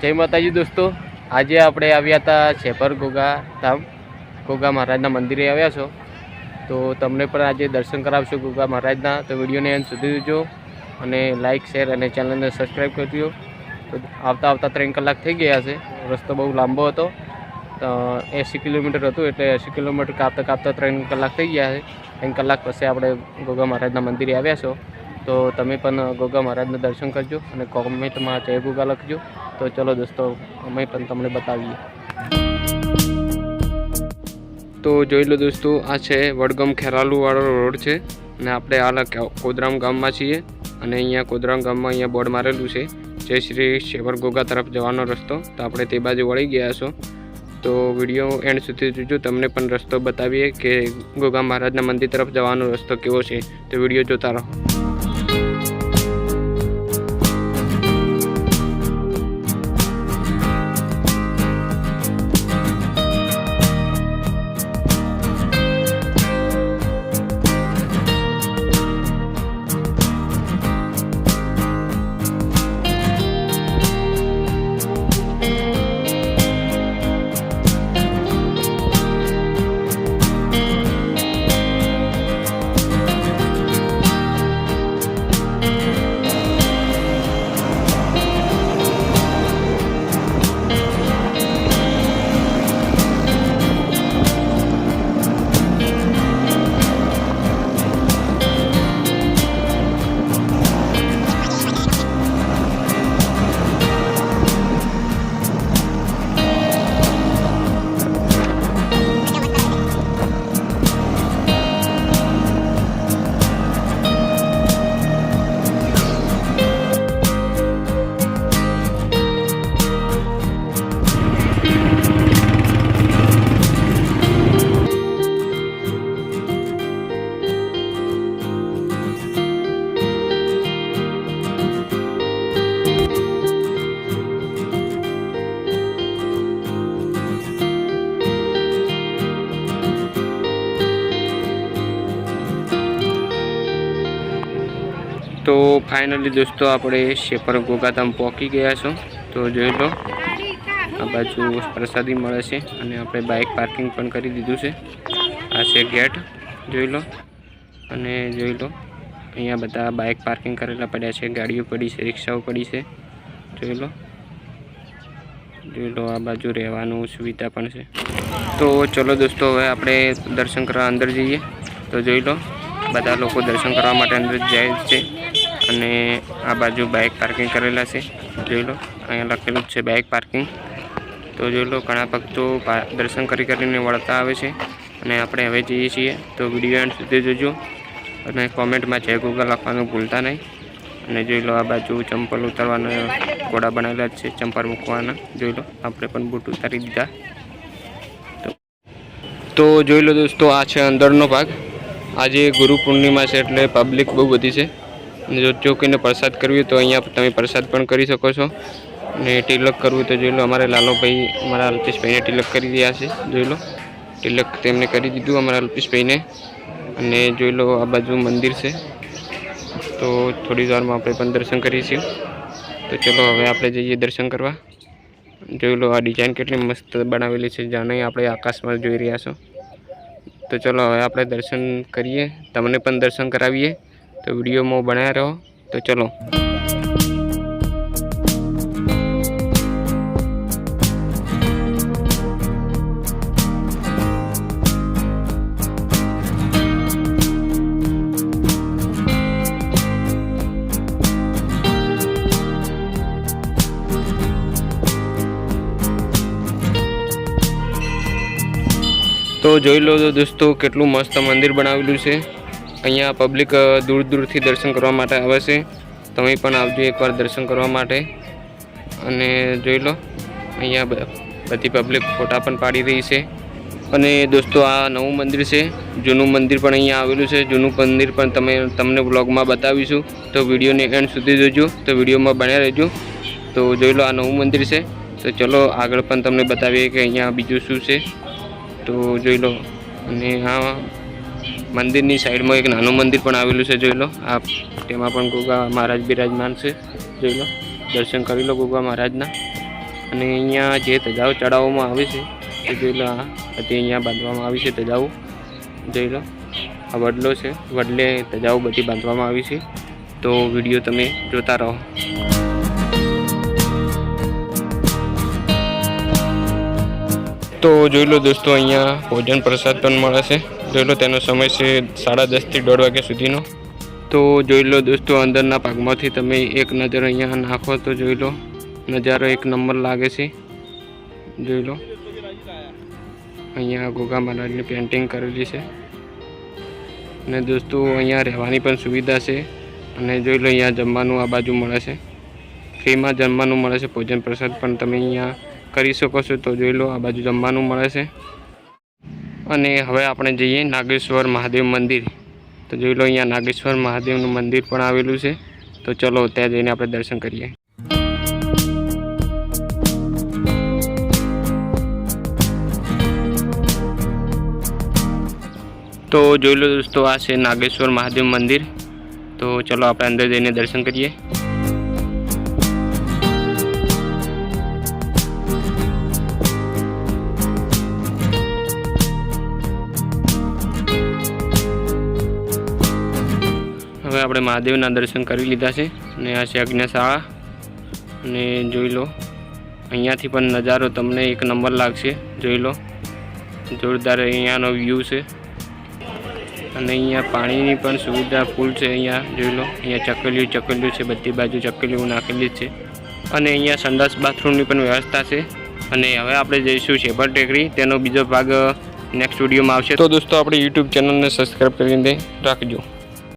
જય માતાજી દોસ્તો, આજે આપણે આવ્યા હતા છેપર ગોગા ધામ, ગોગા મહારાજના મંદિરે આવ્યા છો. તો તમને પણ આજે દર્શન કરાવશું ગોગા મહારાજના. તો વિડીયોને એન્ડ સુધી જોજો અને લાઇક શેર અને ચેનલને સબસ્ક્રાઈબ કરજો. તો આવતા 3 કલાક થઈ ગયા છે. રસ્તો બહુ લાંબો હતો, 80 કિલોમીટર હતું, એટલે 80 કિલોમીટર કાપતા 3 કલાક થઈ ગયા છે. 3 કલાક પછી આપણે ગોગા મહારાજના મંદિરે આવ્યા છો. તો તમે પણ ગોગા મહારાજના દર્શન કરજો અને કોમેન્ટમાં જય ગોગા લખજો. તો ચલો દોસ્તો, અમે પણ તમને બતાવીએ. તો જોઈ લો દોસ્તો, આ છે વડગામ ખેરાલુવાળો રોડ છે અને આપણે હાલ કોદરામ ગામમાં છીએ. અને અહીંયા કોદરામ ગામમાં અહીંયા બોર્ડ મારેલું છે જય શ્રી છેપર ગોગા તરફ જવાનો રસ્તો. તો આપણે તે બાજુ વળી ગયા છો. તો વિડીયો એન્ડ સુધી જોજો, તમને પણ રસ્તો બતાવીએ કે ગોગા મહારાજના મંદિર તરફ જવાનો રસ્તો કેવો છે. તો વિડીયો જોતા રહો. તો ફાઇનલી દોસ્તો, આપણે છેપર ગોગા ધામ પહોંચી ગયા છો. તો જોઈ લો, આ બાજુ પ્રસાદી મળે છે અને આપણે બાઇક પાર્કિંગ પણ કરી દીધું છે. આ છે ગેટ, જોઈ લો. અને જોઈ લો, અહીંયા બધા બાઇક પાર્કિંગ કરેલા પડ્યા છે, ગાડીઓ પડી છે, રિક્ષાઓ પડી છે. જોઈ લો, આ બાજુ રહેવાનું સુવિધા પણ છે. તો ચલો દોસ્તો, હવે આપણે દર્શન કરવા અંદર જઈએ. તો જોઈ લો, બધા લોકો દર્શન કરવા માટે અંદર જાય છે. અને આ બાજુ બાઇક પાર્કિંગ કરેલા છે. જોઈ લો, અહીંયા લખેલું છે બાઇક પાર્કિંગ. તો જોઈ લો, ઘણા ભક્તો દર્શન કરીને વળતા આવે છે. અને આપણે હવે જઈએ છીએ. તો વિડીયો એન્ડ સુધી જોજો અને કોમેન્ટમાં જય ગોગા લખવાનું ભૂલતા નહીં. અને જોઈ લો, આ બાજુ ચંપલ ઉતારવાના ઘોડા બનાવેલા છે, ચંપલ મૂકવાના. જોઈ લો, આપણે પણ બૂટ ઉતારી દીધા. તો જોઈ લો દોસ્તો, આ છે અંદરનો ભાગ. આજે ગુરુ પૂર્ણિમા છે એટલે પબ્લિક બહુ બધી છે. જો કોઈને પ્રસાદ કરવી હોય તો અહીંયા તમે પ્રસાદ પણ કરી શકો છો. અને તિલક કરવું તો જોઈ લો, અમારે લાલોભાઈ, અમારા અલ્પેશભાઈને તિલક કરી રહ્યા છે. જોઈ લો, તિલક તેમને કરી દીધું અમારા અલ્પેશભાઈને. અને જોઈ લો, આ બાજુ મંદિર છે. તો થોડી વારમાં આપણે પણ દર્શન કરીશું. તો ચલો, હવે આપણે જઈએ દર્શન કરવા. જોઈ લો, આ ડિઝાઇન કેટલી મસ્ત બનાવેલી છે, જાણે આપણે આકાશમાં જોઈ રહ્યા છો. તો ચલો, હવે આપણે દર્શન કરીએ, તમને પણ દર્શન કરાવીએ. તો વિડીયોમાં બનાવ્યા રહો. તો ચલો. તો જોઈ લો દોસ્તો, કેટલું મસ્ત મંદિર બનાવેલું છે. અહીંયા પબ્લિક દૂર દૂરથી દર્શન કરવા માટે આવે છે. તમે પણ આવજો એકવાર દર્શન કરવા માટે. અને જોઈ લો, અહીંયા બધી પબ્લિક ફોટા પણ પાડી રહી છે. અને દોસ્તો, આ નવું મંદિર છે. જૂનું મંદિર પણ અહીંયા આવેલું છે. જૂનું મંદિર પણ તમને વ્લોગમાં બતાવીશું. તો વિડીયોને એન્ડ સુધી જોજો. તો વિડીયોમાં બન્યા રહેજો. તો જોઈ લો, આ નવું મંદિર છે. તો ચલો, આગળ પણ તમને બતાવીએ કે અહીંયા બીજું શું છે. તો જોઈ લો. અને આ મંદિરની સાઈડમાં એક નાનું મંદિર પણ આવેલું છે, જોઈ લો. આ તેમાં પણ ગોગા મહારાજ બિરાજમાન છે, જોઈ લો. દર્શન કરી લો ગોગા મહારાજના. અને અહીંયા જે ધજાઓ ચડાવવામાં આવે છે એ જોઈ લો. આ બધી અહીંયા બાંધવામાં આવી છે ધજાઓ, જોઈ લો. આ વડલો છે, વડલે ધજાઓ બધી બાંધવામાં આવી છે. તો વિડીયો તમે જોતા રહો. તો જોઈ લો દોસ્તો, અહીંયા ભોજન પ્રસાદ પણ મળે છે, જોઈ લો. તેનો સમય છે 10:30 થી 1:30 વાગ્યા સુધીનો. તો જોઈ લો દોસ્તો, અંદરના ભાગમાંથી તમે એક નજર અહીંયા નાખો તો જોઈ લો, નજારો એક નંબર લાગે છે, જોઈ લો. અહીંયા ગોગા મહારાજની પેઇન્ટિંગ કરેલી છે. અને દોસ્તો અહીંયા રહેવાની પણ સુવિધા છે. અને જોઈ લો, અહીંયા જમવાનું આ બાજુ મળે છે, ફ્રીમાં જમવાનું મળે છે. ભોજન પ્રસાદ પણ તમે અહીંયા કરી શકો છો. તો જોઈ લો, આ બાજુ જમવાનું મળે છે. અને હવે આપણે જઈએ નાગેશ્વર મહાદેવ મંદિર. તો જોઈ લો, અહીંયા નાગેશ્વર મહાદેવનું મંદિર પણ આવેલું છે. તો ચલો ત્યાં જઈને આપણે દર્શન કરીએ. તો જોઈ લો દોસ્તો, આ છે નાગેશ્વર મહાદેવ મંદિર. તો ચલો આપણે અંદર જઈને દર્શન કરીએ. હવે આપણે મહાદેવના દર્શન કરી લીધા છે. અને આ છે યજ્ઞશાળા. અને જોઈ લો, અહીંયાથી પણ નજારો તમને એક નંબર લાગશે, જોઈ લો. જોરદાર અહીંયાનો વ્યૂ છે. અને અહીંયા પાણીની પણ સુવિધા ફૂલ છે. અહીંયા જોઈ લો, અહીંયા ચકલીઓ છે, બધી બાજુ ચકલીઓ નાખેલી છે. અને અહીંયા સંડાસ બાથરૂમની પણ વ્યવસ્થા છે. અને હવે આપણે જઈશું શેભર ટેકરી, તેનો બીજો ભાગ નેક્સ્ટ વિડીયોમાં આવશે. તો દોસ્તો, આપણી યુટ્યુબ ચેનલને સબસ્ક્રાઈબ કરીને રાખજો.